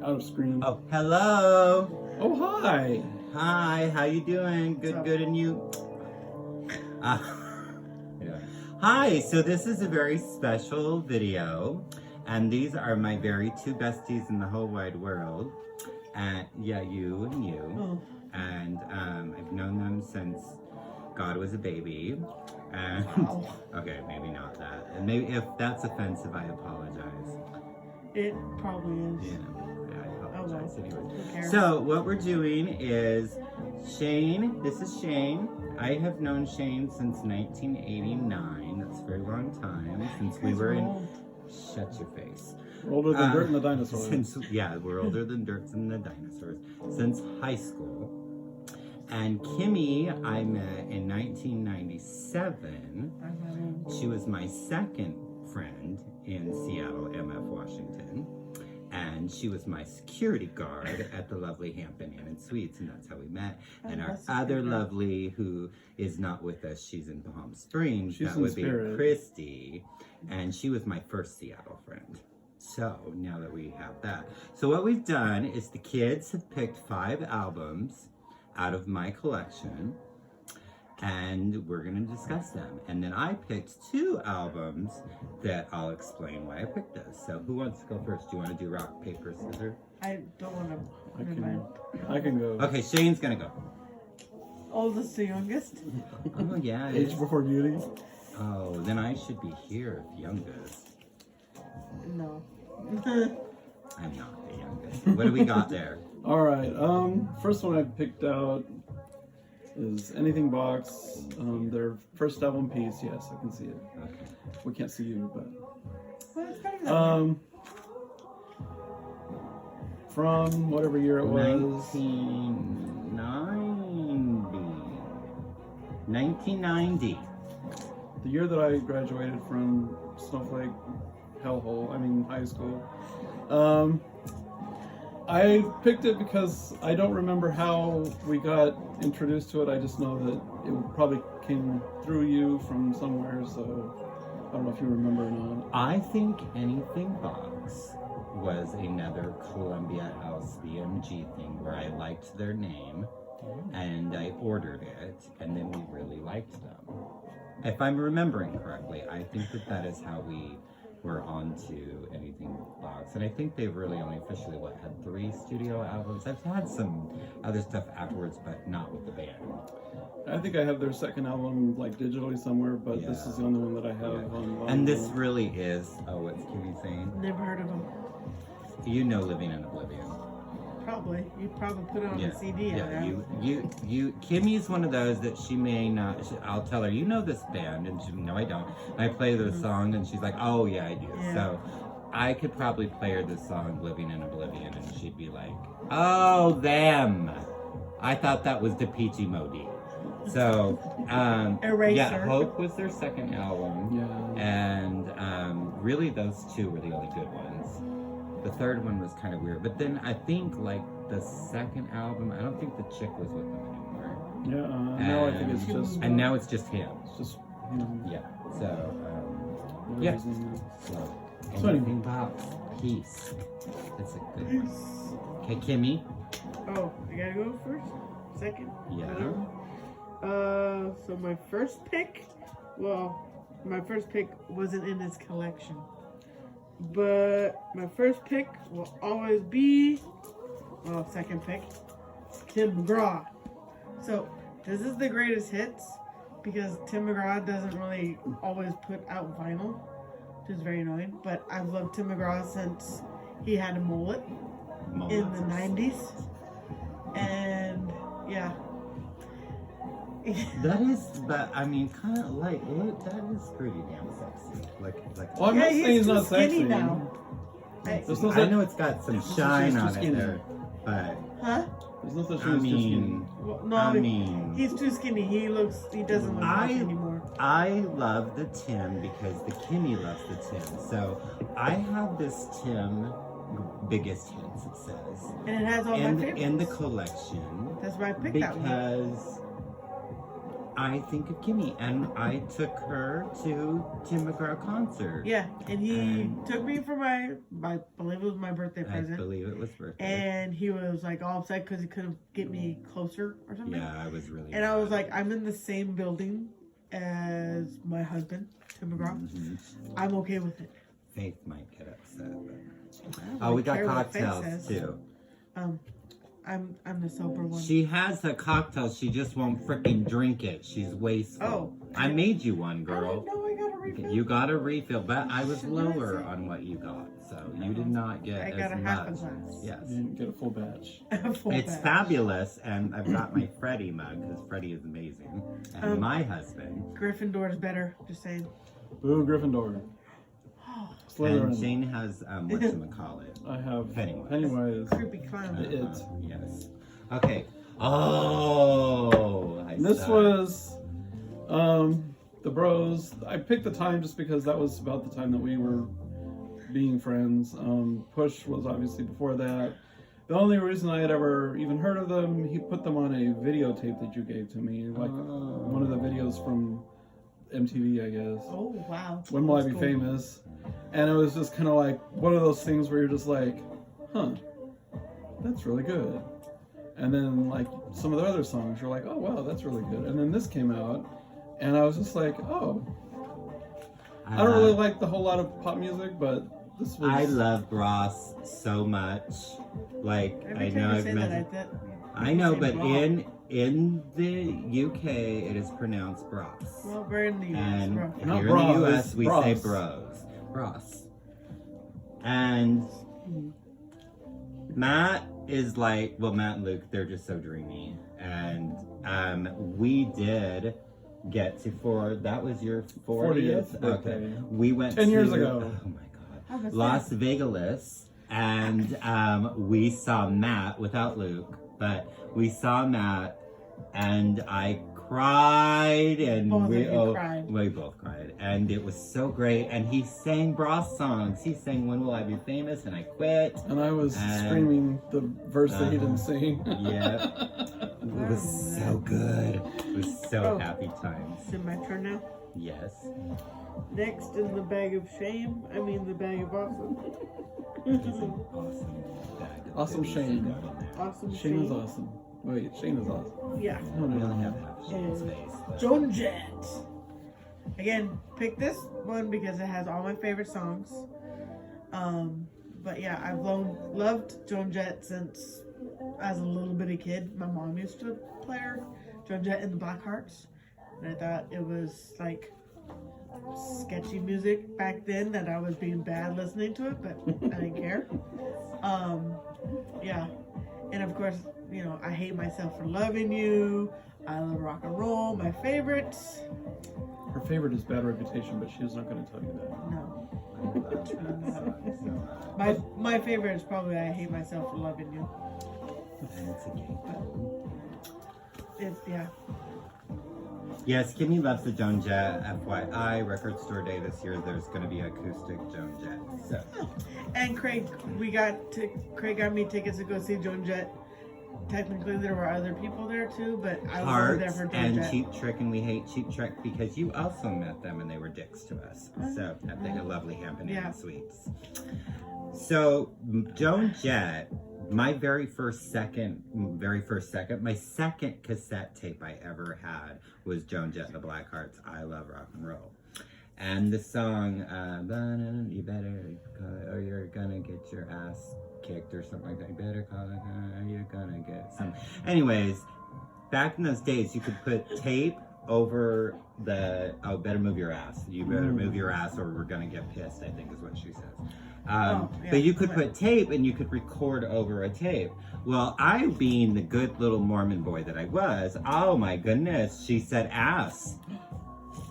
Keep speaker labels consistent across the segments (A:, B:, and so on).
A: out of screen.
B: Oh, hello.
A: Oh, hi.
B: Hi, how you doing? Good, good, and you? Yeah. Hi, so this is a very special video, and these are my very two besties in the whole wide world. And yeah, you and you.
A: Oh.
B: And I've known them since God was a baby. And
A: Wow.
B: okay, maybe not that. And maybe if that's offensive, I apologize.
C: It probably is.
B: Yeah, I apologize.
C: Who
B: Anyways.
C: cares?
B: So what we're doing is Shane. This is Shane. I have known Shane since 1989. That's a very long time since we were in. Shut your face.
A: We're older than Dirt and the Dinosaurs.
B: Yeah, we're older than Dirt and the Dinosaurs since high school. And Kimmy, I met in 1997. She was my second friend in Seattle, MF, Washington. And she was my security guard at the lovely Hampton Inn and Suites, and that's how we met. And our other lovely, who is not with us, she's in Palm Springs, that would be Christy. And she was my first Seattle friend. So now that we have that. So what we've done is the kids have picked 5 albums out of my collection, and we're gonna discuss them. And then I picked 2 albums that I'll explain why I picked those. So who wants to go first? Do you want to do rock, paper, scissors?
C: I don't want to.
A: I can go.
B: Okay, Shane's gonna go.
C: Oldest to youngest?
B: Oh yeah. it
A: Age
B: is.
A: before beauty.
B: Oh, then I should be here if youngest.
C: No.
B: I'm not the youngest. What do we got there?
A: All right. First one I picked out is Anything Box. Their first album, Peace. Yes, I can see it.
B: Okay.
A: We can't see you, but.
C: Well, it's kind of
A: From whatever year it was.
B: 1990.
A: The year that I graduated from Snowflake hellhole, high school. I picked it because I don't remember how we got introduced to it. I just know that it probably came through you from somewhere, so I don't know if you remember or not.
B: I think Anything Box was another Columbia House BMG thing where I liked their name and I ordered it, and then we really liked them. If I'm remembering correctly, I think that is how we were on to Anything Box. And I think they've really only officially, had 3 studio albums? I've had some other stuff afterwards, but not with the band.
A: I think I have their second album digitally somewhere, but this is the only one that I have on vinyl.
B: And this really is, what's Kimmy saying?
C: Never heard of them.
B: You know Living in Oblivion.
C: Probably. You probably put it on a CD.
B: Yeah, you. Kimmy's one of those that she may not. I'll tell her, you know this band, and she, no, I don't. And I play the song, and she's like, oh yeah, I do.
C: Yeah.
B: So I could probably play her the song "Living in Oblivion," and she'd be like, oh them. I thought that was the Peachy Modi. So
C: Eraser.
B: yeah, Hope was their second album.
A: Yeah.
B: And really, those 2 were the only good ones. The third one was kind of weird, but then I think the second album, I don't think the chick was with them anymore.
A: Yeah, now I think it's just.
B: And now it's just him.
A: It's just him.
B: Yeah. So
A: Yeah.
B: So
A: So
B: Anything Box, Peace. That's a good one. Okay, Kimmy.
C: Oh, I gotta go first? Second?
B: Yeah.
C: Whatever. So my first pick wasn't in his collection. But my first pick will always be, second pick, Tim McGraw. So this is the greatest hits because Tim McGraw doesn't really always put out vinyl, which is very annoying. But I've loved Tim McGraw since he had a mullet in the 90s. And yeah.
B: That is, but I mean, kind of that is pretty damn sexy.
A: Well, I'm not saying he's not
C: skinny
A: sexy.
C: now.
B: I know it's got some shine on it there, but
C: Huh?
A: There's no such thing as too skinny.
C: Well, no, he's too skinny. He doesn't look healthy anymore.
B: I love the Tim because the Kimmy loves the Tim. So I have this Tim biggest hits, it says.
C: And it has all my favorites.
B: In the collection.
C: That's why I picked that one.
B: Because I think of Kimmy, and I took her to Tim McGraw concert.
C: Yeah, and he took me for my, I believe it was my birthday
B: I
C: present.
B: believe it was birthday.
C: And he was like all upset because he couldn't get me closer or something.
B: Yeah, I was really.
C: And I was like, I'm in the same building as my husband, Tim McGraw.
B: Mm-hmm.
C: I'm okay with it.
B: Faith might get upset. But...
C: I don't
B: Oh, we
C: really
B: got
C: care what Faith
B: cocktails
C: says.
B: too.
C: I'm the sober one.
B: She has a cocktail. She just won't freaking drink it. She's wasteful.
C: Oh.
B: I made you one,
C: I
B: girl.
C: didn't know I got a refill.
B: You got a refill, but I was
C: What did I
B: lower
C: say?
B: on what you got, so you did not get
C: I
B: as
C: got a half a
B: much.
C: glass.
B: Yes,
A: You didn't get a full batch.
C: Full
B: it's
C: batch.
B: fabulous, and I've got my Freddie mug because Freddie is amazing, and my husband.
C: Gryffindor is better. Just saying.
A: Boo, Gryffindor.
B: And
A: Slytherin.
B: Shane has whatchamacallit.
A: I have
B: Pennywise.
A: Pennywise.
C: Creepy clown.
A: It.
B: Yes. Okay. Oh,
A: And this was the Bros. I picked the time just because that was about the time that we were being friends. Push was obviously before that. The only reason I had ever even heard of them, he put them on a videotape that you gave to me, like one of the videos from MTV, I guess.
C: Oh wow.
A: When Will I
C: That's
A: Be
C: cool.
A: Famous? And it was just kind of like one of those things where you're just like, huh, that's really good. And then like some of the other songs, you're like, oh wow, that's really good. And then this came out, and I was just like, oh, I don't really like the whole lot of pop music, but this was.
B: I love Ross so much. Like
C: Every
B: I
C: time
B: know
C: you
B: I've
C: say
B: met.
C: that,
B: I know,
C: say
B: but
C: bra.
B: in the UK it is pronounced Bros.
C: Well, we're in the US,
B: And
C: bro.
B: here
A: Not
B: in
A: bras,
B: the US we
A: bros.
B: say bros. Bros. And Matt is like, well, Matt and Luke, they're just so dreamy. And we did get to that was your 40th?
A: 40th birthday.
B: Okay. We went
A: 10 years
B: to-
A: ago.
B: Oh my
C: Oh,
B: god.
C: that's
B: Las Vegas, and we saw Matt without Luke, but we saw Matt, and I cried, and
C: Both of
B: we
C: you cried.
B: we both cried, and it was so great. And he sang Bros songs. He sang "When Will I Be Famous," and I quit.
A: And I was
B: And-
A: screaming the verse that he didn't sing.
B: Yeah, it was so good. It was so
C: Oh.
B: happy times.
C: Is it my turn now?
B: Yes.
C: Next in the bag of shame, I mean the bag of awesome.
B: It's an awesome bag of
A: Awesome
B: goodies
A: Shane.
B: you got in there.
C: Awesome
A: Shane is awesome. Wait, Shane is awesome.
C: Yeah.
A: No,
B: We
A: no,
B: only have
A: no.
B: half Shane's face. but-
C: Joan Jett. Again, pick this one because it has all my favorite songs. But yeah, I've loved Joan Jett since as a little bitty kid. My mom used to play her, Joan Jett and the Blackhearts, and I thought it was like sketchy music back then that I was being bad listening to it, but I didn't care. Yeah, and of course, you know, I Hate Myself for Loving You. I Love Rock and Roll. My favorites.
A: Her favorite is Bad Reputation, but she's not going to tell you that.
C: No.
B: I love that song so much.
C: My favorite is probably I Hate Myself for Loving You.
B: And it's a gay film.
C: It's, yeah.
B: Yes, Kimmy loves the Joan Jett. FYI, Record Store Day this year, there's going to be acoustic Joan Jett. So,
C: And Craig got me tickets to go see Joan Jett. Technically, there were other people there too, but I was over there
B: Hearts
C: for Joan
B: and
C: Jett.
B: Cheap Trick, and we hate Cheap Trick because you also met them and they were dicks to us. So, at the lovely Hampton Inn
C: Yeah.
B: Suites. So, Joan Jett, my very first second, my second cassette tape I ever had was Joan Jett and the Blackhearts, I Love Rock and Roll. And the song, you better call it, or you're gonna get your ass kicked or something like that. You better call it, or you're gonna get some. Anyways, back in those days, you could put tape over the, oh, better move your ass. You better move your ass or we're gonna get pissed, I think is what she says.
C: Yeah.
B: But you could put tape and you could record over a tape. Well, I, being the good little Mormon boy that I was, oh my goodness, she said ass.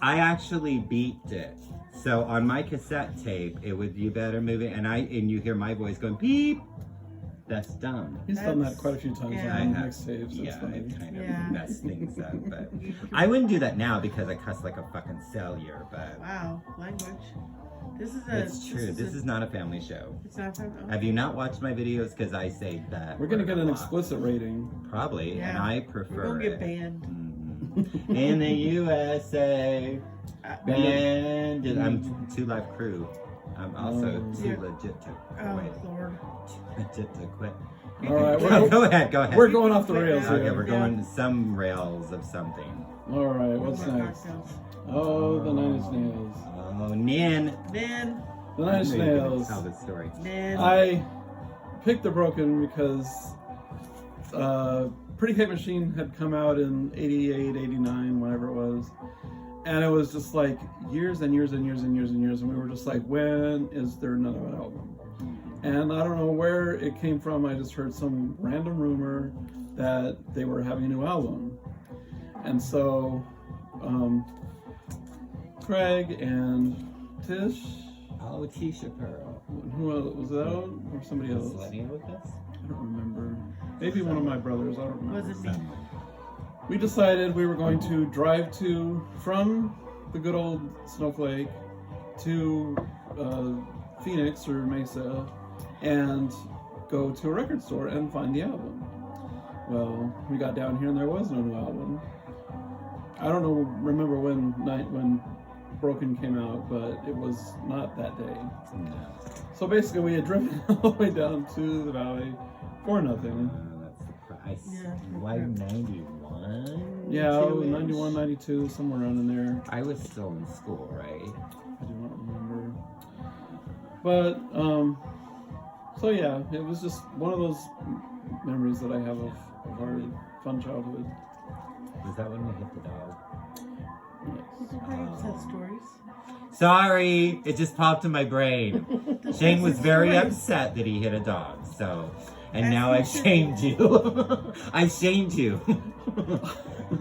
B: I actually beeped it. So on my cassette tape, it would, you better move it, and you hear my voice going beep. That's dumb.
A: He's done that quite a few times
C: Yeah.
A: on
B: I have-
A: mixtapes.
B: Yeah,
A: That's funny.
B: it kind of
C: Yeah.
B: messed things up, but I wouldn't do that now because I cuss like a fucking cellular, but
C: Wow, language. This is
B: it's true. This is not a family show.
C: It's not from. Oh.
B: Have you not watched my videos? Because I say that
A: We're gonna
B: word
A: get
B: a
A: an
B: lot.
A: explicit rating.
B: Probably, and
C: Yeah.
B: I
C: We're
B: prefer
C: gonna get
B: it.
C: banned.
B: In the USA. And I'm too live crew. I'm also too legit to quit.
C: Oh, Lord.
B: Too legit to quit.
A: All right,
B: Go ahead.
A: we're going off the rails
B: Okay,
A: here.
B: we're going some rails of something.
A: All right, what's next? Oh, the Nine Inch Nails.
B: Oh, Nan.
C: Nan.
A: The Nine Inch Nails.
B: Tell the story.
C: Nan.
A: I picked the Broken because Pretty Hate Machine had come out in 88, 89, whatever it was. And it was just like years and years and years and years and years. And we were just like, when is there another album? And I don't know where it came from. I just heard some random rumor that they were having a new album. And so Craig and Tish.
B: Oh, Tisha Pearl.
A: Who else? Was that or somebody else?
B: Was Lenny with us?
A: I don't remember. Maybe one of my brothers. I don't remember.
C: Was it me?
A: We decided we were going to drive from the good old Snowflake to Phoenix or Mesa and go to a record store and find the album. Well, we got down here and there was no new album. I don't remember when Broken came out, but it was not that day.
B: No.
A: So basically we had driven all the way down to the valley for nothing.
B: That's the price.
C: Yeah.
B: Why 91?
A: Yeah,
B: Two-ish?
A: 91, 92, somewhere around in there.
B: I was still in school, right?
A: I do not remember. But, so yeah, it was just one of those memories that I have of our fun childhood.
B: Was that when we hit the dog?
C: Everybody has stories.
B: Sorry, it just popped in my brain. Shane was very upset that he hit a dog, so... And now I've shamed you. I've shamed you.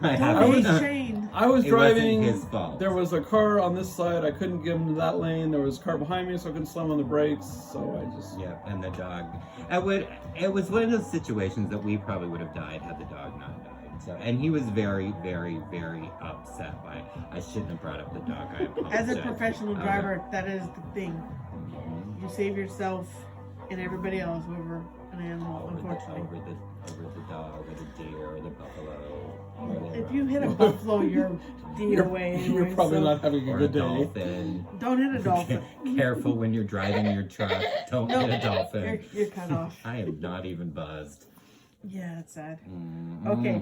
B: I
C: Don't be
B: haven't.
C: shamed.
A: I was
B: It wasn't
A: driving.
B: his fault.
A: There was a car on this side. I couldn't get into that lane. There was a car behind me, so I couldn't slam on the brakes. So I just.
B: Yeah, and the dog. It was one of those situations that we probably would have died had the dog not died. So, and he was very, very, very upset by it. I shouldn't have brought up the dog. I apologize.
C: As a professional driver, that is the thing. You save yourself and everybody else over an animal, unfortunately.
B: Over the dog, or the deer, or the buffalo.
C: If you hit a buffalo, you're DOA anyway.
A: You're probably
C: so
A: not having a
B: Or a
A: good day.
B: dolphin.
C: Don't hit a dolphin.
B: Careful when you're driving your truck. Don't
C: No,
B: hit a dolphin.
C: You're cut off.
B: I am not even buzzed.
C: Yeah, that's sad.
B: Mm-mm.
C: Okay.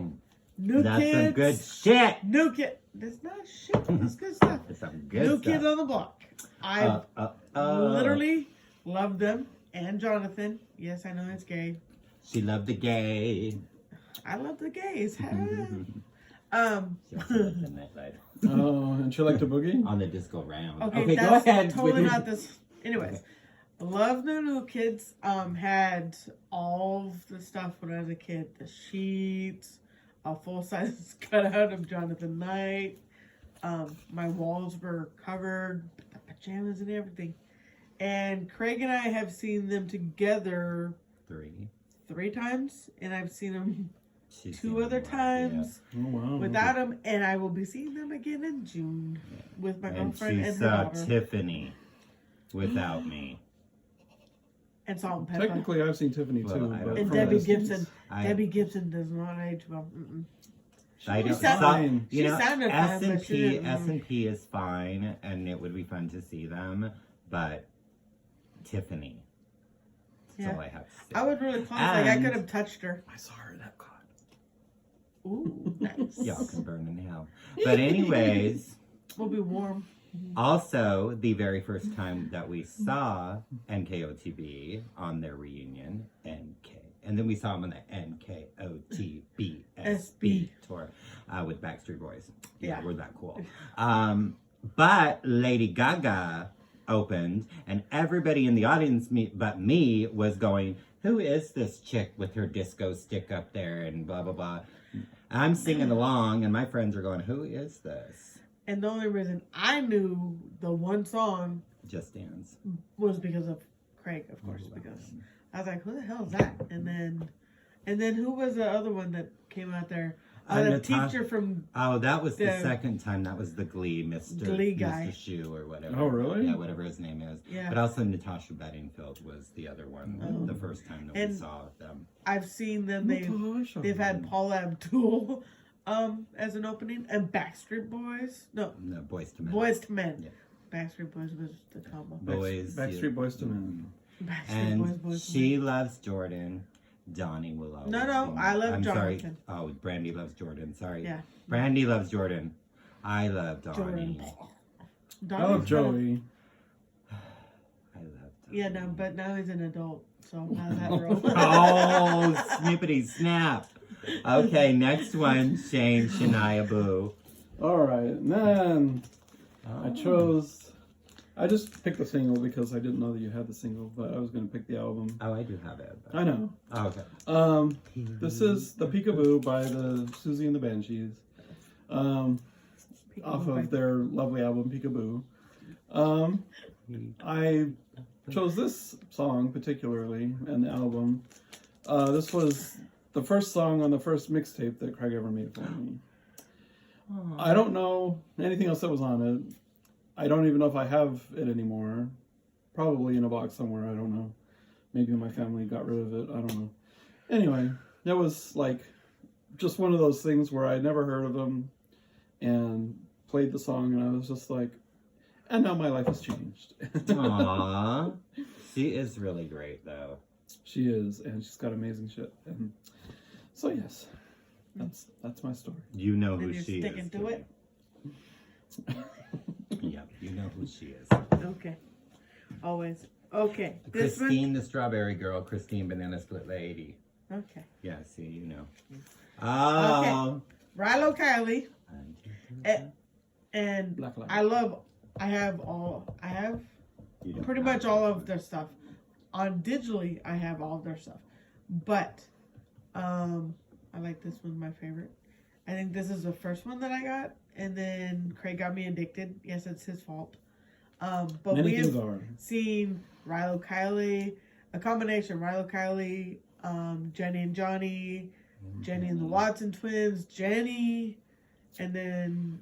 C: New
B: That's
C: kids.
B: some good shit.
C: New kid. That's not shit. That's good stuff.
B: That's some good
C: New
B: stuff.
C: kids on the block. I literally love them. And Jonathan. Yes, I know it's gay.
B: She loved the gay.
C: I love the gays.
B: She also loved the nightlife.
A: Oh, and she liked to boogie?
B: On the disco round.
C: Okay,
B: go
C: that's
B: ahead.
C: totally
B: with
C: not this. Anyways, love the new kids. Had all of the stuff when I was a kid. The sheets, a full size cutout of Jonathan Knight. My walls were covered, the pajamas and everything. And Craig and I have seen them together 3 times, and I've seen them
B: She's
C: 2
B: seen
C: other
B: them,
C: times
A: Oh, wow.
C: without them, and I will be seeing them again in June with my
B: And
C: girlfriend
B: she
C: and her
B: saw
C: daughter.
B: Tiffany without me.
C: And Salt and Pepper.
A: Technically, I've seen Tiffany
B: Well,
A: too.
B: I
A: But
B: don't-
C: And
A: from a
C: Debbie
A: distance.
C: Gibson. Debbie Gibson does not age well. Mm-mm.
B: I don't.
C: sound-
A: fine.
B: You
C: she
B: know,
C: sounded fine, but she
B: S&P,
C: didn't.
B: S&P is fine, and it would be fun to see them, but Tiffany. That's all I have to say.
C: I was really close. Like, I
B: And-
C: could have touched her.
A: I saw her at Epcot.
C: Ooh, nice.
B: Y'all can burn in hell. But anyways,
C: We'll be warm.
B: also the very first time that we saw NKOTB on their reunion, and then we saw them on the NKOTB SB tour with Backstreet Boys. Yeah,
C: Yeah.
B: we're that cool. But Lady Gaga opened, and everybody in the audience but me was going, who is this chick with her disco stick up there and blah blah blah. I'm singing along, and my friends are going, who is this?
C: And the only reason I knew the one song
B: Just Dance.
C: was because of Craig, of course, because I was like, who the hell is that? And then who was the other one that came out there? The
B: Natasha-
C: teacher from
B: Oh, that was the
C: The-
B: second time. That was the Glee, Mr.
C: Glee guy.
B: Mr. Shoe or whatever.
A: Oh, really?
B: Yeah, whatever his name is.
C: Yeah.
B: But also Natasha Bedingfield was the other one,
C: Oh.
B: the first time that we
C: And-
B: saw them.
C: I've seen them.
A: Natasha.
C: They've had Paula Abdul. as an opening, and Backstreet Boys. No,
B: Boys to Men.
C: Boys to Men.
B: Yeah.
C: Backstreet Boys was the combo.
B: Boys.
A: Backstreet Boys to Men.
C: Backstreet
B: And
C: Boys, Boys to
B: she
C: Men.
B: loves Jordan. Donnie will always
C: No,
B: be-
C: I love
B: I'm
C: Jonathan.
B: sorry. Oh, Brandy loves Jordan. Sorry.
C: Yeah.
B: Brandy loves Jordan. I love Donnie.
C: Jordan.
A: I love Joey.
B: I love Donnie.
C: Yeah, no, but now he's an adult, so I'm not that role.
B: Oh, snippity snap. Okay, next one, Shane Shania Boo.
A: All right, and then I chose. I just picked the single because I didn't know that you had the single, but I was going to pick the album.
B: Oh, I do have it. But...
A: I know.
B: Oh, okay.
A: This is the Peekaboo by the Susie and the Banshees, off of their lovely album Peekaboo. I chose this song particularly and the album. This was the first song on the first mixtape that Craig ever made for me. I don't know anything else that was on it. I don't even know if I have it anymore. Probably in a box somewhere, I don't know. Maybe my family got rid of it, I don't know. Anyway, it was like just one of those things where I'd never heard of them and played the song and I was just like, and now my life has changed.
B: Aww. She is really great, though.
A: She is, and she's got amazing shit. And so yes, that's my story.
B: You know who
C: And you're
B: she
C: sticking
B: is.
C: to it?
B: Yeah, you know who she is.
C: Okay. Always. Okay. This
B: Christine, the strawberry girl. Christine, banana split lady.
C: one. Okay.
B: Yeah, see, you know. Oh.
C: Rilo Kiley.
B: Okay.
C: And
A: Black Light.
C: I have
B: You don't
C: pretty
B: have
C: much
B: to.
C: all of their stuff. On digitally, I have all of their stuff. But, I like this one, my favorite. I think this is the first one that I got. And then Craig got me addicted. Yes, it's his fault. But
A: Many
C: we
A: things
C: have
A: are.
C: seen Rilo Kiley, a combination, Rilo Kiley, Jenny and Johnny, Jenny and the Watson twins, Jenny, and then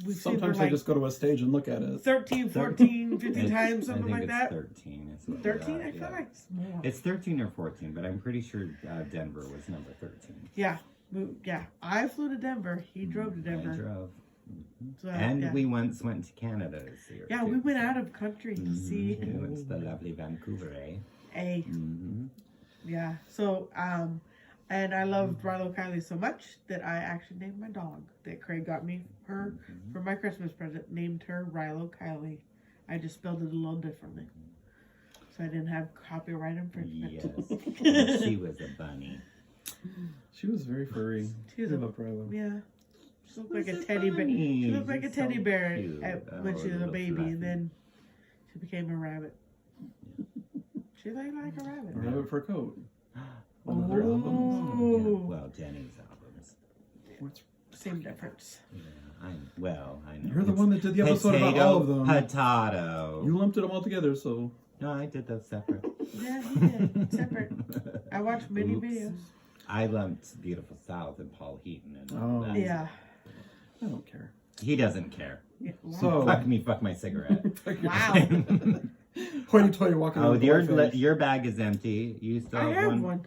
C: we've seen her
A: Sometimes I
C: like
A: just go to a stage and look at it.
C: 13, 14, 15 times,
B: I
C: something
B: think
C: like
B: it's
C: that.
B: 13. Is what
C: 13?
B: we
C: I
B: got,
C: feel
B: yeah.
C: like it's more.
B: It's 13 or 14, but I'm pretty sure Denver was number 13.
C: Yeah. I flew to Denver. He drove to Denver.
B: I drove.
C: So,
B: And
C: yeah.
B: we once went to Canada to see her.
C: Yeah,
B: too.
C: we went out of country to see.
B: We went to the lovely Vancouver, eh?
C: A.
B: Mm-hmm.
C: Yeah. So, and I loved Rilo Kiley so much that I actually named my dog that Craig got me her for my Christmas present. Named her Rilo Kiley. I just spelled it a little differently, so I didn't have copyright infringement.
B: Yes. She was a bunny.
A: She was very furry.
C: She was
A: I
C: a-
A: love Rilo.
C: Yeah. She looked
B: Who's
C: like a
B: a
C: teddy bear.
B: bunny?
C: She looked like a
B: She's
C: teddy
B: so
C: bear
B: cute.
C: when
B: Oh,
C: she was a
B: little
C: baby,
B: fluffy.
C: and then she became a rabbit. She looked like a rabbit.
A: A rabbit for a coat.
C: Oh.
A: One of their albums.
B: Yeah, well, Jenny's albums.
A: What's-
C: Same difference.
B: Yeah, I know.
A: You're the
B: It's
A: one that did the episode about all of them.
B: Potato.
A: You lumped them all together, so
B: No, I did those separate.
C: Yeah, he did. Separate. I watched many
B: Oops.
C: videos.
B: I lumped Beautiful South and Paul Heaton and
A: Oh.
B: that.
C: Yeah.
A: I don't care.
B: He doesn't care.
C: Yeah. Wow.
A: So-
B: Fuck me, fuck my cigarette.
C: Wow.
A: Hoity-toity walking
B: Oh,
A: around with
B: your bag is empty. You still
C: I
B: have
C: have
B: one?
C: one.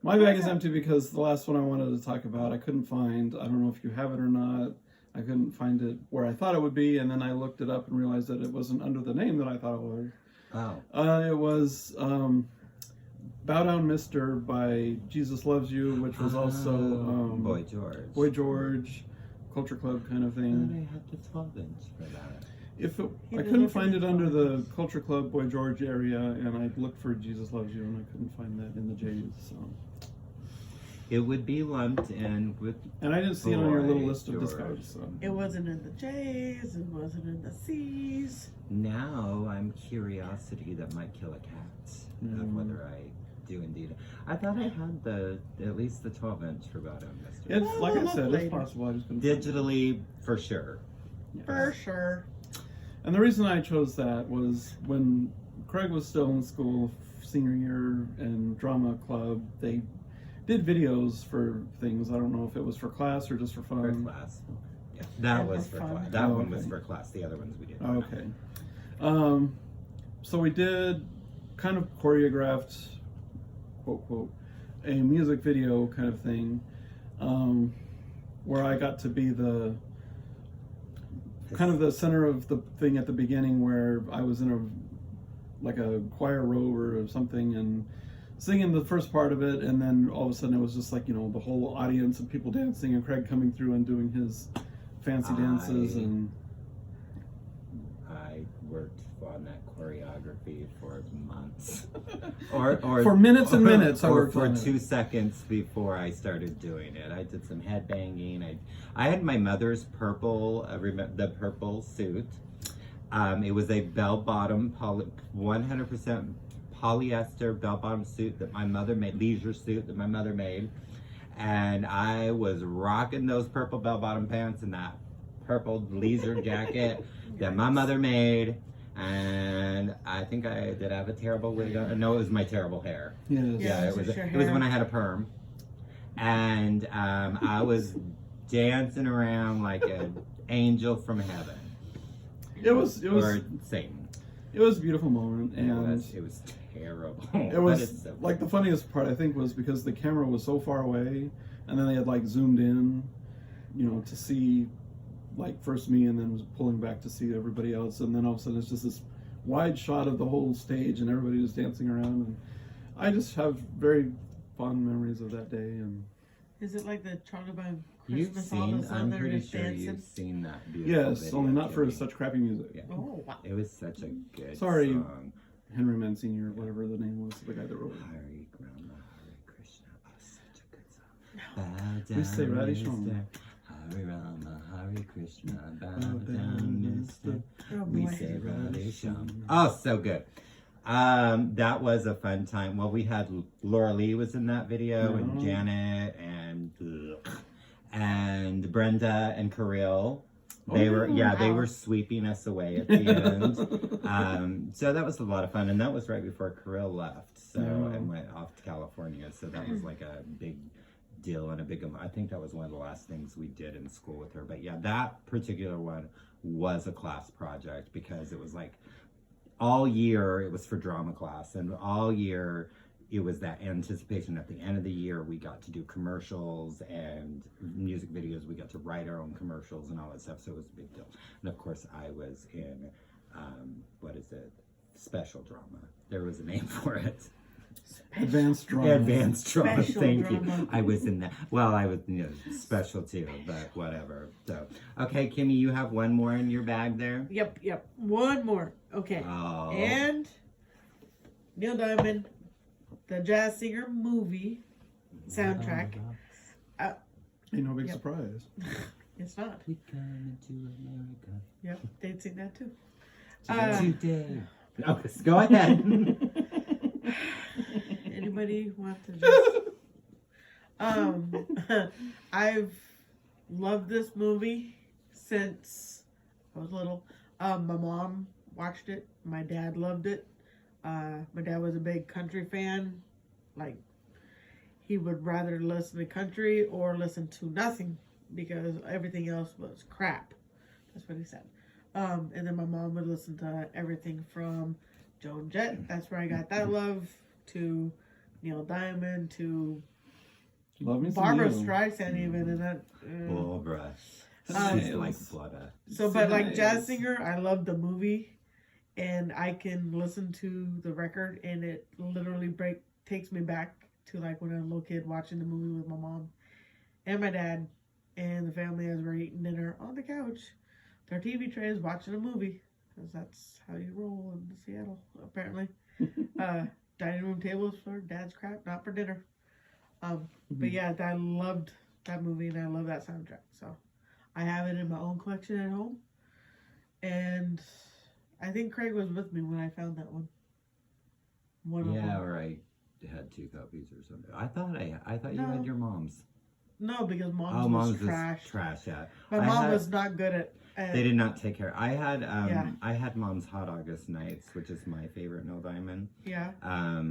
A: My bag is empty because the last one I wanted to talk about, I couldn't find. I don't know if you have it or not. I couldn't find it where I thought it would be, and then I looked it up and realized that it wasn't under the name that I thought it was.
B: Oh.
A: It was Bow Down Mister by Jesus Loves You, which was also
B: Boy George.
A: Boy George, Culture Club kind of
B: And
A: thing.
B: I had the 12-inch for that.
A: If it,
C: He
A: I
C: did
A: couldn't
C: look
A: find
C: at
A: it
C: the
A: under the
C: 12-inch.
A: Culture Club Boy George area, and I looked for Jesus Loves You, and I couldn't find that in the J's. So,
B: It would be lumped in with.
A: and I didn't see it on your little
B: Boy
A: list of
B: George.
A: discards. So,
C: It wasn't in the J's. It wasn't in the C's.
B: Now I'm curiosity that might kill a cat of whether I do indeed. I thought I had at least the 12-inch for Bow Down Mister.
A: it's
C: Well,
A: like I
C: look
A: said,
C: later.
A: it's possible. I just couldn't find it.
B: Digitally, for sure.
A: Yeah.
C: For sure.
A: And the reason I chose that was when Craig was still in school, senior year in drama club, they did videos for things. I don't know if it was for class or just for fun.
B: For class. Yeah, that
C: Yeah,
B: was
C: for
B: for
C: fun.
B: class. That
A: Oh,
B: one was
A: okay.
B: for class. The other ones we did.
A: Oh, okay. So we did kind of choreographed, quote, quote, a music video kind of thing. where I got to be the kind of the center of the thing at the beginning, where I was in a choir robe or something and singing the first part of it, and then all of a sudden it was just like, the whole audience and people dancing and Craig coming through and doing his fancy dances. And
B: I worked on that choreography for months, or
A: for minutes and minutes. I worked
B: for
A: on
B: 2 seconds before I started doing it. I did some head banging. I had my mother's purple, the purple suit. It was a bell-bottom, 100% polyester bell-bottom suit that my mother made, leisure suit that my mother made, and I was rocking those purple bell-bottom pants and that purple leisure jacket that my mother made. And I think I did have a terrible wig on. No, it was my terrible hair.
A: Yes.
B: Yeah, it was when I had a perm. And I was dancing around like an angel from heaven.
A: It was
B: or Satan.
A: It was a beautiful moment, and
B: it was terrible.
A: It was so like the funniest part, I think, was because the camera was so far away, and then they had like zoomed in, to see like first me, and then was pulling back to see everybody else, and then all of a sudden it's just this wide shot of the whole stage and everybody just dancing around, and I just have very fond memories of that day. And
C: is it like the Charlie Brown
B: you've
C: Christmas?
B: seen? I'm
C: they're
B: pretty
C: just
B: sure
C: dancing?
B: you've seen that beautiful
A: yes,
B: video,
A: only not for
B: Kimmy.
A: such crappy music.
B: Yeah.
C: Oh wow!
B: It was such a good
A: Sorry,
B: song.
A: Henry Mancini or whatever the name was, the guy that wrote it.
B: Hare Rama, Hare Krishna. Oh, such a good song.
A: We say Radhe
B: Mister.
A: Shyam.
B: Hare Rama, Hare Krishna. Bow
A: Bow
B: down,
A: down,
B: Mister.
C: Oh,
B: We
C: boy.
B: say Radhe Shyam. Oh, so good. That was a fun time. Well, we had Laura Lee was in that video, and Janet, and Brenda and Kirill. They they were sweeping us away at the end. So that was a lot of fun, and that was right before Kirill left, and went off to California. So that was like a big deal and I think that was one of the last things we did in school with her. But yeah, that particular one was a class project because it was like all year it was for drama class, and all year it was that anticipation at the end of the year we got to do commercials and music videos. We got to write our own commercials and all that stuff, so it was a big deal. And of course I was in special drama. There was a name for it.
A: Advanced drama.
B: Advanced drama.
C: Special
B: Thank
C: drama.
B: you. I was in that. Well, I was special too, but whatever. So okay, Kimmy, you have one more in your bag there.
C: Yep. One more. Okay.
B: Oh.
C: And Neil Diamond, the Jazz Singer movie soundtrack.
A: Ain't no big surprise.
C: It's not.
B: We come into America
C: Yep, they'd sing that too.
B: today. No, go ahead.
C: Anybody want to just I've loved this movie since I was little. My mom watched it. My dad loved it. My dad was a big country fan. Like, he would rather listen to country or listen to nothing because everything else was crap. That's what he said. And then my mom would listen to everything from Joan Jett. That's where I got that love, to Neil Diamond, to
A: Love me some
C: Barbara
A: Neil.
C: Streisand even, and that.
B: Barbara. She's like Flutta.
C: So, but like Jazz Singer, I love the movie, and I can listen to the record, and it literally takes me back to like when I was a little kid watching the movie with my mom and my dad and the family as we're eating dinner on the couch. Their TV trays watching a movie, because that's how you roll in Seattle, apparently. Dining room tables for dad's crap, not for dinner. But yeah, I loved that movie and I love that soundtrack. So I have it in my own collection at home. And I think Craig was with me when I found that one. One of
B: Yeah,
C: them.
B: or I had 2 copies or something. I thought you
C: No.
B: had your mom's.
C: No, because mom's
B: Oh,
C: was
B: mom's
C: trash.
B: was trash. Yeah,
C: My mom was not good at
B: They did not take care. I had
C: Yeah.
B: I had Mom's Hot August Nights, which is my favorite Neil Diamond.
C: Yeah.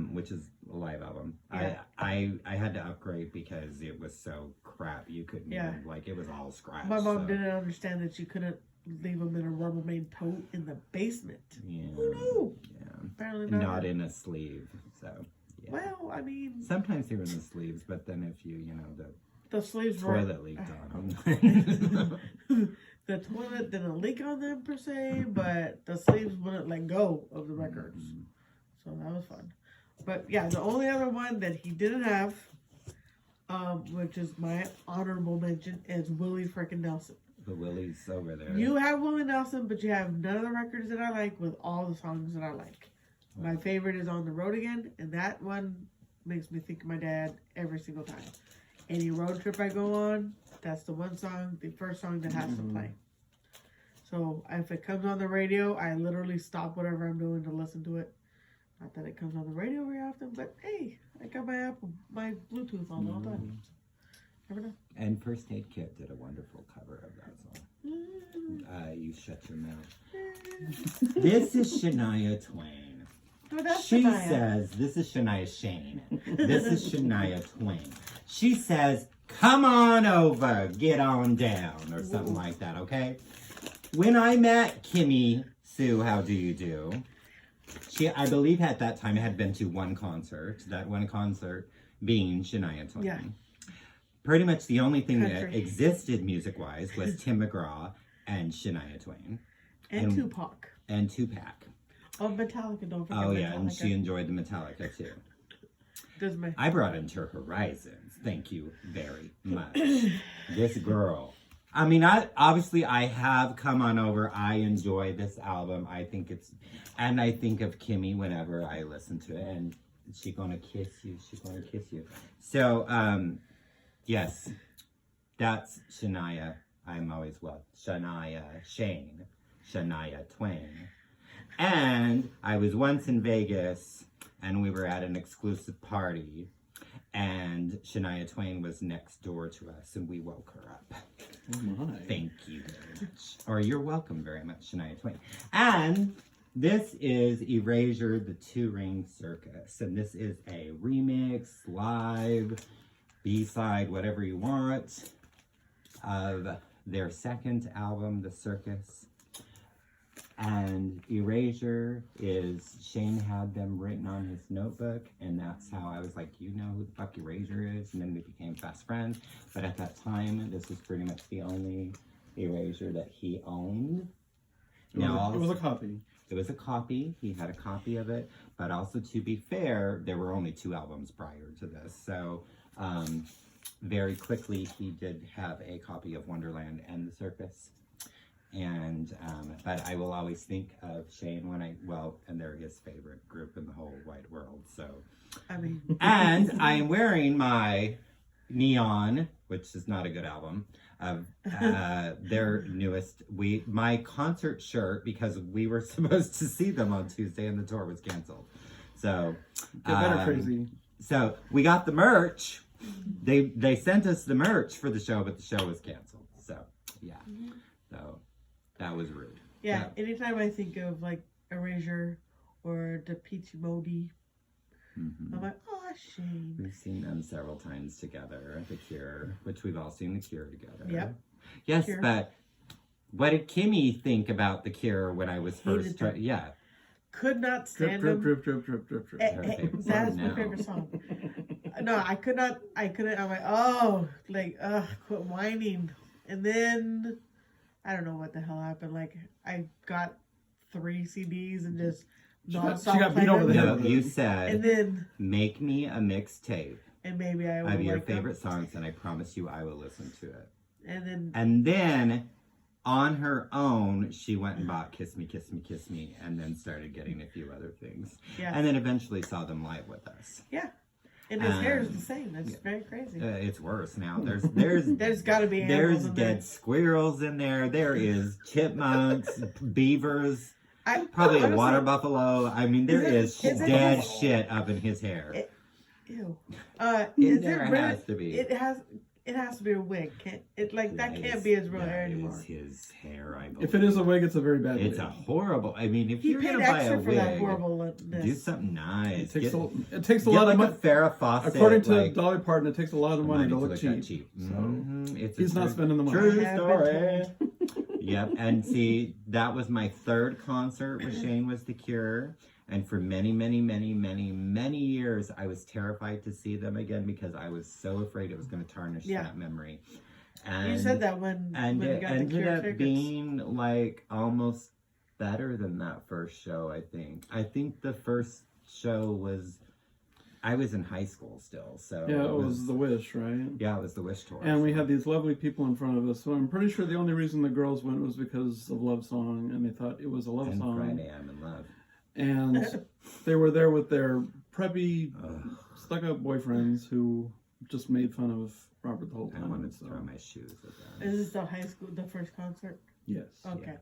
B: Which is a live album.
C: Yeah.
B: I had to upgrade because it was so crap. You couldn't even, like, it was all scratched.
C: My mom
B: so.
C: didn't understand that you couldn't leave them in a Rubbermaid tote in the basement.
B: Yeah.
C: Who knew?
B: Yeah.
C: Apparently
B: Not in a sleeve. So yeah.
C: Well, I mean,
B: Sometimes they were in the sleeves, but then if you
C: the sleeves were
B: Toilet leaked on them.
C: the toilet didn't leak on them per se, but the sleeves wouldn't let go of the records. So that was fun. But yeah, the only other one that he didn't have, which is my honorable mention, is Willie frickin' Nelson.
B: The Willie's over there.
C: You have Willie Nelson, but you have none of the records that I like with all the songs that I like. My favorite is On the Road Again, and that one makes me think of my dad every single time. Any road trip I go on, that's the one song, the first song that has to play. So if it comes on the radio, I literally stop whatever I'm doing to listen to it. Not that it comes on the radio very often, but hey, I got my Bluetooth on all the time. Never know.
B: And First Aid Kit did a wonderful cover of that song. You shut your mouth. This is Shania Twain.
C: Oh, that's
B: She
C: Shania.
B: says, this is Shania Shane. This is Shania Twain. She says, come on over, get on down, or something like that, okay? When I met Kimmy Sue, how do you do? She, I believe at that time, had been to one concert. That one concert being Shania Twain.
C: Yeah.
B: Pretty much the only thing that
C: Country.
B: existed music-wise was Tim McGraw and Shania Twain.
C: And Tupac.
B: And Tupac.
C: Oh, Metallica, don't forget
B: Oh,
C: Metallica.
B: yeah, and she enjoyed the Metallica, too.
C: Does my...
B: I brought into horizons. Thank you very much. This girl. I mean, I have come on over. I enjoy this album. I think it's, and I think of Kimmy whenever I listen to it. And she gonna kiss you. She's gonna kiss you. So, yes, that's Shania. I'm always Shania Shane, Shania Twain. And I was once in Vegas, and we were at an exclusive party, and Shania Twain was next door to us, and we woke her up.
A: Oh my.
B: Thank you very much. Or you're welcome very much, Shania Twain. And this is Erasure, the Two-Ring Circus. And this is a remix, live, B-side, whatever you want, of their second album, The Circus. And Erasure is, Shane had them written on his notebook, and that's how I was like, you know who the fuck Erasure is? And then we became best friends. But at that time, this was pretty much the only Erasure that he owned.
A: It was a copy.
B: It was a copy. He had a copy of it. But also, to be fair, there were only 2 albums prior to this. So, very quickly, he did have a copy of Wonderland and The Circus. And, but I will always think of Shane when and they're his favorite group in the whole wide world, so.
C: I mean.
B: And I'm wearing my Neon, which is not a good album, of their newest, my concert shirt, because we were supposed to see them on Tuesday and the tour was canceled. So.
A: Get better, crazy.
B: So we got the merch. They sent us the merch for the show, but the show was canceled. So, yeah. So. That was rude.
C: Yeah, anytime I think of like Erasure or the Peachy Modi, I'm like, oh, Shane.
B: We've seen them several times together. The Cure, which we've all seen The Cure together.
C: Yep.
B: Yes,
C: Cure.
B: but what did Kimmy think about The Cure when I was first? Yeah.
C: Could not stand
A: Drip,
C: them.
A: drip, drip, drip, drip, drip,
B: Her
A: drip.
B: favorite
C: That
B: song
C: is my
B: now.
C: favorite song. No, I couldn't. I'm like, oh, like, quit whining. And then I don't know what the hell happened. Like, I got 3 CDs and just nonstop.
A: She got beat over the head.
B: No,
A: with it.
B: you said,
C: And then,
B: make me a mixtape
C: and maybe I will
B: of your
C: like them.
B: favorite songs, and I promise you I will listen to it.
C: And then,
B: On her own, she went and bought Kiss Me, Kiss Me, Kiss Me, and then started getting a few other things.
C: yeah.
B: And then eventually saw them live with us.
C: Yeah. And his hair is the same. That's very crazy.
B: It's worse now. There's
C: There's got to be animals
B: there's
C: in
B: dead
C: there.
B: squirrels in there. There is chipmunks, beavers,
C: I,
B: probably a
C: honestly,
B: water buffalo. I mean, there is
C: is it
B: dead
C: his-
B: shit up in his hair.
C: Ew.
B: In
C: Is
B: there
C: it really?
B: has to be.
C: It has to be a wig. That can't
B: is-
C: be his real
B: that
C: hair anymore.
B: is his hair, I believe.
A: If it is a wig, it's a very bad
B: It's
A: wig.
B: a horrible. I mean, if
C: He
B: you're
C: paid
B: gonna buy a
C: extra for that
B: wig,
C: horribleness.
B: do something nice.
A: It takes
B: Get
A: a lot
B: like
A: of
B: a
A: money.
B: Farrah Fawcett.
A: According to
B: like,
A: Dolly Parton, it takes a lot of money to look
B: that
A: cheap. So
B: It's
A: he's
B: a
A: not
B: true-
A: spending the money.
B: True
C: I have
B: story.
C: been
B: Yep, and see, that was my 3rd concert with Shane was The Cure. And for many, many, many, many, many years, I was terrified to see them again because I was so afraid it was going to tarnish that memory. And
C: you said that when
B: it
C: we got the
B: ended
C: Cure
B: up
C: tickets.
B: being like almost better than that first show. I think the first show was, I was in high school still, so
A: Yeah, it was the Wish, right?
B: Yeah, it was the Wish tour.
A: And we had these lovely people in front of us. So I'm pretty sure the only reason the girls went was because of Love Song, and they thought it was a love
B: and
A: song.
B: Friday I'm in Love.
A: And they were there with their preppy, stuck-up boyfriends who just made fun of Robert the whole time.
B: I wanted to throw my shoes at them.
C: Is this the high school, the first concert?
A: Yes.
C: Okay.
B: Yeah.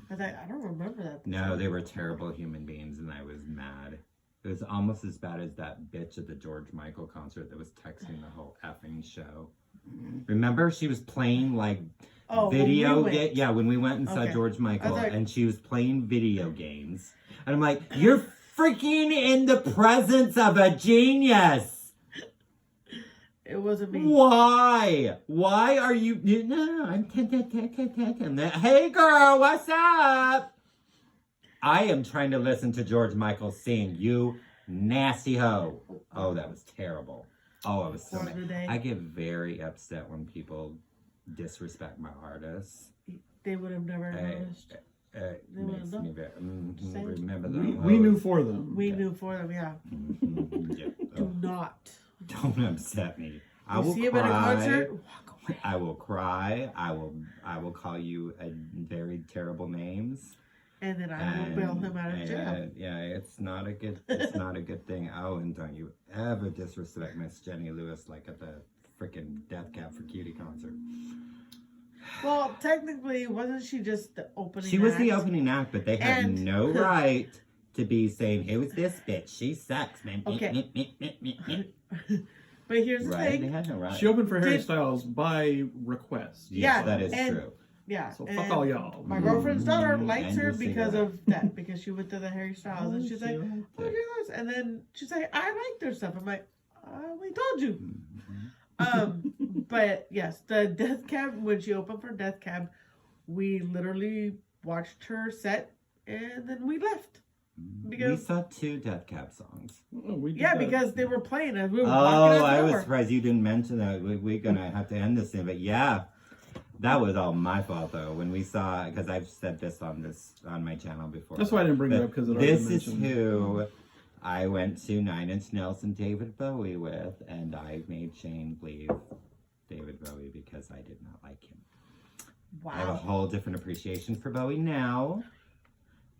C: I was like, I don't remember that.
B: No, they were terrible human beings, and I was mad. It was almost as bad as that bitch at the George Michael concert that was texting the whole effing show. Remember, she was playing like video. When we went and saw George Michael, and she was playing video games, and I'm like, "You're freaking in the presence of a genius."
C: It wasn't me.
B: Why? Why are you? No, I'm. Hey, girl, what's up? I am trying to listen to George Michael sing. You nasty hoe. Oh, that was terrible. Oh, I was so mad. I get very upset when people disrespect my artists.
C: They would have never noticed.
B: Makes me very, remember that.
A: We knew for them.
C: We knew for them, yeah. Do not.
B: Don't upset me. I will
C: see him at a concert, walk away.
B: I will cry. I will call you very terrible names.
C: And then I will bail him out of jail.
B: Yeah, it's not a good thing. Oh, and don't you ever disrespect Miss Jenny Lewis like at the freaking Death Cab for Cutie concert.
C: Well, technically, wasn't she just the opening act?
B: She was the opening act, but they had no right to be saying, "Who is this bitch? She sucks, man."
C: Okay. But here's the thing.
B: They had no right.
A: She opened for Harry Styles by request.
B: Yes, that is true.
C: Yeah.
A: So fuck all y'all.
C: My girlfriend's daughter likes her because of that, because she went to the Harry Styles, and she's like, "Oh, yours," and then she's like, "I like their stuff." I'm like, "We told you." But yes, the Death Cab, when she opened for Death Cab, we literally watched her set, and then we left. Because
B: we saw 2 Death Cab songs.
C: Because they were playing as we were
B: walking
C: out the door.
B: I was surprised you didn't mention that. We're gonna have to end this thing, but yeah. That was all my fault, though. When we saw, because I've said this on my channel before.
A: That's why I didn't bring it up, because it already
B: this is who I went to 9 Inch Nails and David Bowie with, and I made Shane leave David Bowie because I did not like him.
C: Wow.
B: I have a whole different appreciation for Bowie now,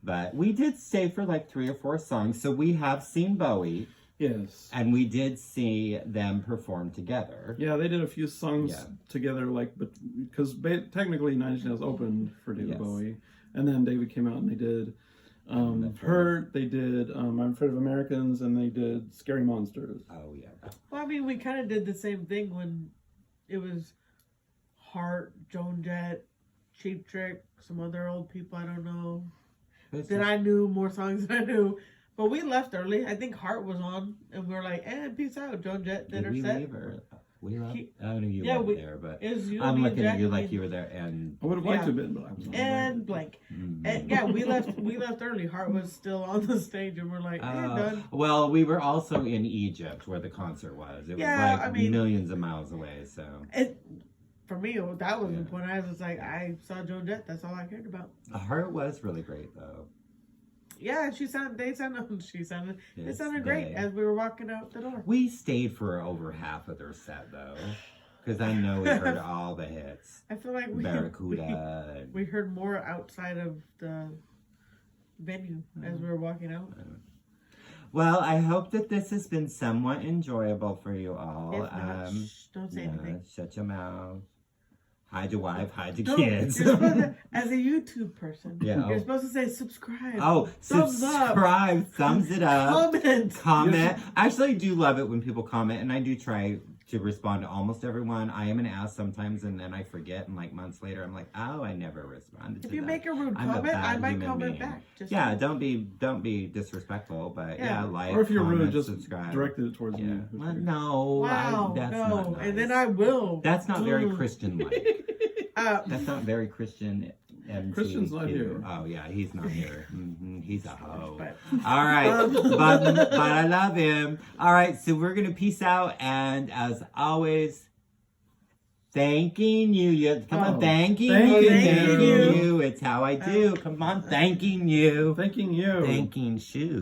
B: but we did stay for like 3 or 4 songs, so we have seen Bowie.
A: Yes.
B: And we did see them perform together.
A: Yeah, they did a few songs together, like, but because technically Nine Inch Nails opened for David Bowie, and then David came out and they did Hurt, they did I'm Afraid of Americans, and they did Scary Monsters.
B: Oh, yeah.
C: Well, I mean, we kind of did the same thing when it was Heart, Joan Jett, Cheap Trick, some other old people I don't know. That I knew more songs than I knew. But we left early. I think Heart was on, and we were like, peace out. Joan Jett did her set.
B: Leave her? We left? I know you weren't there, but
C: you
B: I'm looking at you like you were there. And
A: I would have liked to have been, but I was on
C: and blank. And we left early. Heart was still on the stage, and we're like, done.
B: Well, we were also in Egypt where the concert was. It was like millions of miles away, so.
C: For me, that was the point. I was like, I saw Joan Jett. That's all I cared about.
B: Heart was really great, though.
C: Yeah, it sounded great as we were walking out the door.
B: We stayed for over half of their set, though, because I know we heard all the hits.
C: I feel like
B: Barracuda.
C: We heard more outside of the venue as we were walking out.
B: Well, I hope that this has been somewhat enjoyable for you all.
C: If not, don't say anything.
B: Shut your mouth. Hide your wife, hide your kids.
C: You're supposed to, as a YouTube person, you're supposed to say subscribe.
B: Oh, subscribe, thumbs it up. Comment. Actually, I do love it when people comment, and I do try to respond to almost everyone. I am an ass sometimes, and then I forget, and like months later, I'm like, oh, I never responded to that.
C: If you make a rude comment, I might comment back.
B: Don't be disrespectful, but like,
A: or if you're
B: comment,
A: rude, just
B: subscribe.
A: direct it towards me.
B: Well, no, that's not nice.
C: And then I will.
B: That's not very Christian-like. That's not very Christian MTQ.
A: Christian's not here.
B: Oh yeah, he's not here. He's a hoe.
C: But
B: All right, but I love him. All right, so we're gonna peace out, and as always, thanking you. Come on, thanking you. It's how I do. Come on, thanking you.
A: Thanking you.
B: Thanking shoes.